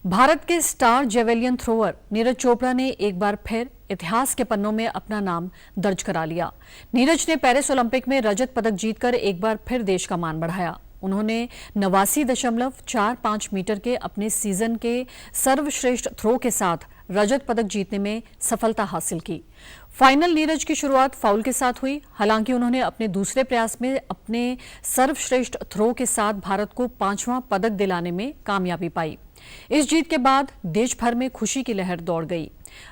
भारत के star javelin thrower Neeraj Chopra ने एक बार फिर इतिहास के पन्नों में अपना नाम दर्ज करा लिया। नीरज ने पेरिस ओलंपिक में रजत पदक जीतकर एक बार फिर देश का मान बढ़ाया। उन्होंने 89.45 मीटर के अपने सीजन के सर्वश्रेष्ठ थ्रो के साथ रजत पदक जीतने में सफलता हासिल की। फाइनल नीरज की शुरुआत फाउल के साथ हुई। हालांकि उन्होंने अपने दूसरे प्रयास में अपने सर्वश्रेष्ठ थ्रो के साथ भारत को 5वां पदक दिलाने में कामयाबी पाई। इस जीत के बाद देश भर में खुशी की लहर दौड़ गई।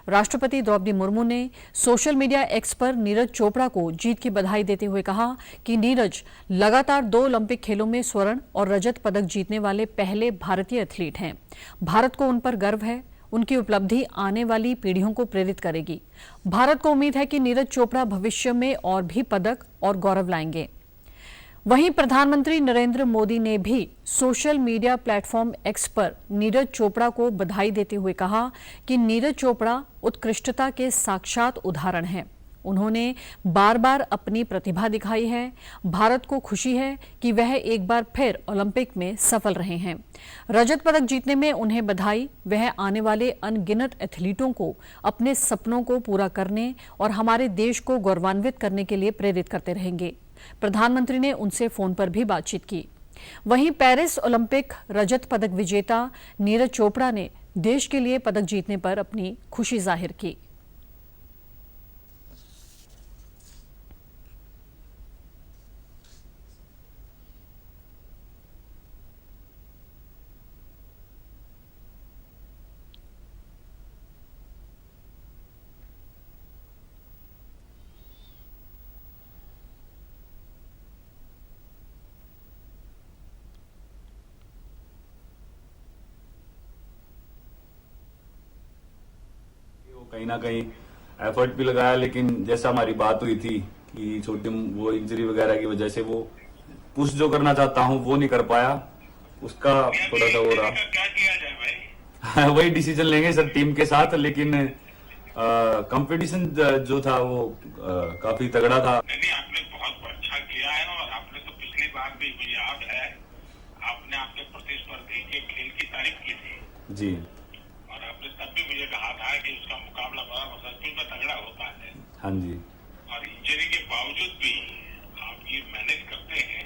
राष्ट्रपति द्रौपदी मुर्मू ने सोशल मीडिया एक्स पर नीरज चोपड़ा को जीत की बधाई देते हुए कहा कि नीरज लगातार 2 ओलंपिक खेलों में स्वर्ण और रजत पदक जीतने वाले पहले भारतीय एथलीट हैं। भारत को उन पर गर्व है। उनकी उपलब्धि आने वाली पीढ़ियों को प्रेरित करेगी। भारत को उम्मीद है कि नीरज चोपड़ा भविष्य में और भी पदक और गौरव लाएंगे। वहीं प्रधानमंत्री नरेंद्र मोदी ने भी सोशल मीडिया प्लेटफॉर्म एक्स पर नीरज चोपड़ा को बधाई देते हुए कहा कि नीरज चोपड़ा उत्कृष्टता के साक्षात उदाहरण हैं। उन्होंने बार बार अपनी प्रतिभा दिखाई है। भारत को खुशी है कि वह एक बार फिर ओलंपिक में सफल रहे हैं। रजत पदक जीतने में उन्हें बधाई। वह आने वाले अनगिनत एथलीटों को अपने सपनों को पूरा करने और हमारे देश को गौरवान्वित करने के लिए प्रेरित करते रहेंगे। प्रधानमंत्री ने उनसे फोन पर भी बातचीत की। वहीं पेरिस ओलंपिक रजत पदक विजेता नीरज चोपड़ा ने देश के लिए पदक जीतने पर अपनी खुशी जाहिर की। कहीं ना कहीं एफर्ट भी लगाया, लेकिन जैसा हमारी बात हुई थी कि छोटी वो इंजरी वगैरह की वजह से वो पुश जो करना चाहता हूँ वो नहीं कर पाया। उसका थोड़ा सा हो रहा। क्या किया जाए भाई? वही डिसीजन लेंगे सर टीम के साथ, लेकिन कंपटीशन जो था वो काफी तगड़ा था। नहीं, आपने बहुत अच्छा किया है और आपने तो पिछली बार भी मुझे याद है आपने आपके प्रतिस्पर्धी के खेल की तारीफ की थी जी, और आपने तब भी मुझे कहा था कि उसका मुकाबला बड़ा सचमुच में तगड़ा होता है। हाँ जी। और इंजरी के बावजूद भी आप ये मैनेज करते हैं।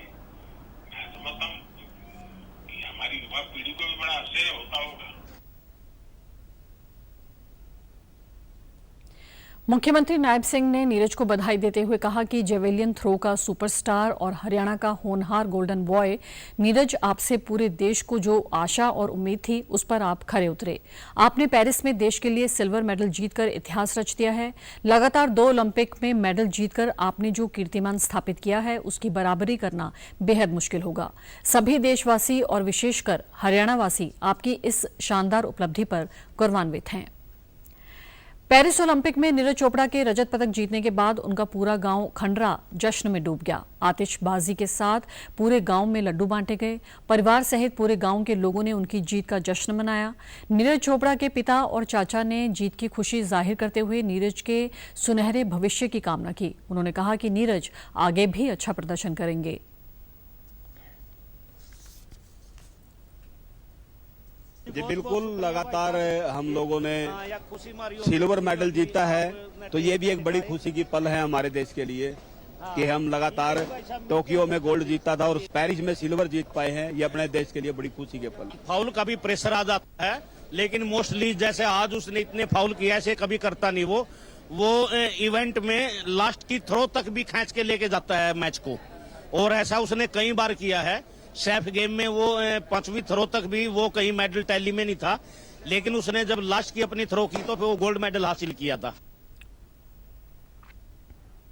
मैं समझता हूँ कि हमारी युवा पीढ़ी को भी बड़ा आश्चर्य होता होगा। मुख्यमंत्री नायब सिंह ने नीरज को बधाई देते हुए कहा कि जेवेलियन थ्रो का सुपरस्टार और हरियाणा का होनहार गोल्डन बॉय नीरज, आपसे पूरे देश को जो आशा और उम्मीद थी उस पर आप खरे उतरे। आपने पेरिस में देश के लिए सिल्वर मेडल जीतकर इतिहास रच दिया है। लगातार 2 ओलंपिक में मेडल जीतकर आपने जो कीर्तिमान स्थापित किया है उसकी बराबरी करना बेहद मुश्किल होगा। सभी देशवासी और विशेषकर हरियाणावासी आपकी इस शानदार उपलब्धि पर गौरवान्वित हैं। पेरिस ओलंपिक में नीरज चोपड़ा के रजत पदक जीतने के बाद उनका पूरा गांव खंडरा जश्न में डूब गया। आतिशबाजी के साथ पूरे गांव में लड्डू बांटे गए। परिवार सहित पूरे गांव के लोगों ने उनकी जीत का जश्न मनाया। नीरज चोपड़ा के पिता और चाचा ने जीत की खुशी जाहिर करते हुए नीरज के सुनहरे भविष्य की कामना की। उन्होंने कहा कि नीरज आगे भी अच्छा प्रदर्शन करेंगे। जी बिल्कुल, लगातार हम लोगों ने सिल्वर मेडल जीता है, तो ये भी एक बड़ी खुशी की पल है हमारे देश के लिए कि हम लगातार टोक्यो में गोल्ड जीता था और पेरिस में सिल्वर जीत पाए हैं। ये अपने देश के लिए बड़ी खुशी के पल। फाउल का भी प्रेशर आ जाता है, लेकिन मोस्टली जैसे आज उसने इतने फाउल किया ऐसे कभी करता नहीं। वो इवेंट में लास्ट की थ्रो तक भी खींच के लेके जाता है मैच को, और ऐसा उसने कई बार किया है। सेफ गेम में वो 5वीं थ्रो तक भी वो कहीं मेडल टैली में नहीं था, लेकिन उसने जब लास्ट की अपनी थ्रो की तो फिर वो गोल्ड मेडल हासिल किया था।